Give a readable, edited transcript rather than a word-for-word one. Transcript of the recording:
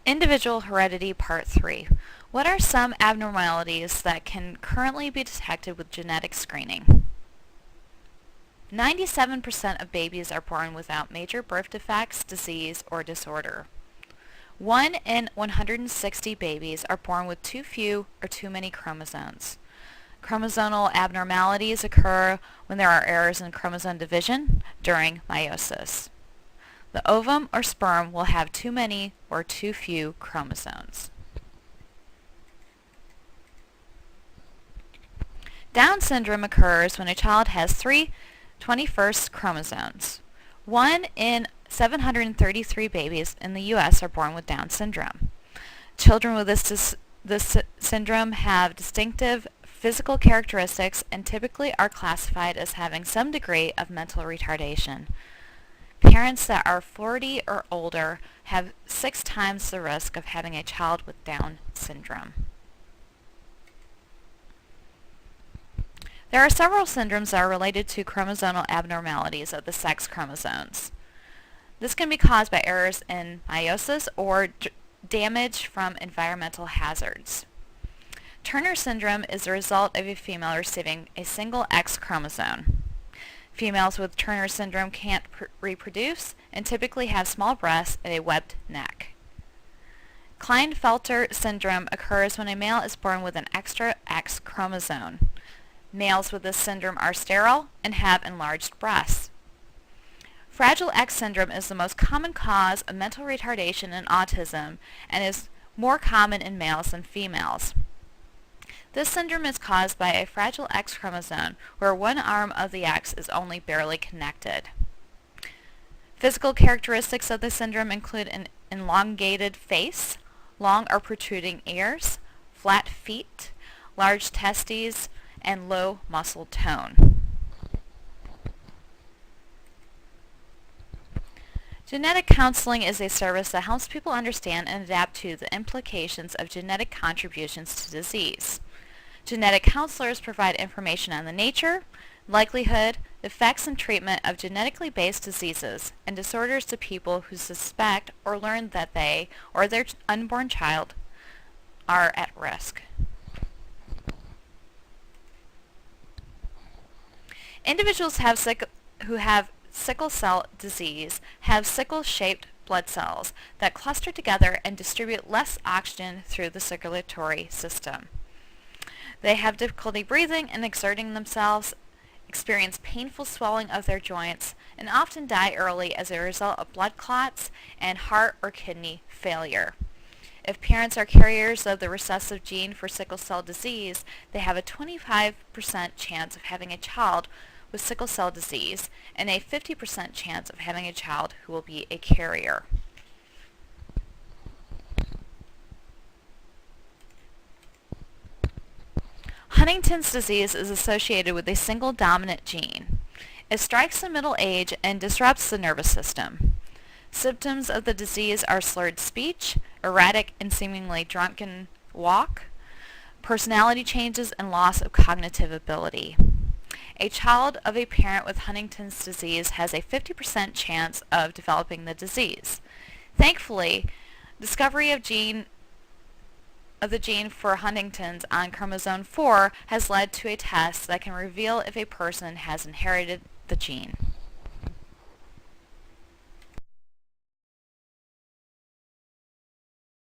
Individual Heredity Part 3. What are some abnormalities that can currently be detected with genetic screening? 97% of babies are born without major birth defects, disease, or disorder. 1 in 160 babies are born with too few or too many chromosomes. Chromosomal abnormalities occur when there are errors in chromosome division during meiosis. The ovum or sperm will have too many or too few chromosomes. Down syndrome occurs when a child has 3 21st chromosomes. 1 in 733 babies in the U.S. are born with Down syndrome. Children with this syndrome have distinctive physical characteristics and typically are classified as having some degree of mental retardation. Parents that are 40 or older have 6 times the risk of having a child with Down syndrome. There are several syndromes that are related to chromosomal abnormalities of the sex chromosomes. This can be caused by errors in meiosis or damage from environmental hazards. Turner syndrome is the result of a female receiving a single X chromosome. Females with Turner syndrome can't reproduce and typically have small breasts and a webbed neck. Klinefelter syndrome occurs when a male is born with an extra X chromosome. Males with this syndrome are sterile and have enlarged breasts. Fragile X syndrome is the most common cause of mental retardation and autism and is more common in males than females. This syndrome is caused by a fragile X chromosome where one arm of the X is only barely connected. Physical characteristics of the syndrome include an elongated face, long or protruding ears, flat feet, large testes, and low muscle tone. Genetic counseling is a service that helps people understand and adapt to the implications of genetic contributions to disease. Genetic counselors provide information on the nature, likelihood, effects, and treatment of genetically based diseases and disorders to people who suspect or learn that they or their unborn child are at risk. Individuals who have sickle cell disease have sickle-shaped blood cells that cluster together and distribute less oxygen through the circulatory system. They have difficulty breathing and exerting themselves, experience painful swelling of their joints, and often die early as a result of blood clots and heart or kidney failure. If parents are carriers of the recessive gene for sickle cell disease, they have a 25% chance of having a child with sickle cell disease and a 50% chance of having a child who will be a carrier. Huntington's disease is associated with a single dominant gene. It strikes in middle age and disrupts the nervous system. Symptoms of the disease are slurred speech, erratic and seemingly drunken walk, personality changes, and loss of cognitive ability. A child of a parent with Huntington's disease has a 50% chance of developing the disease. Thankfully, discovery of the gene for Huntington's on chromosome 4 has led to a test that can reveal if a person has inherited the gene.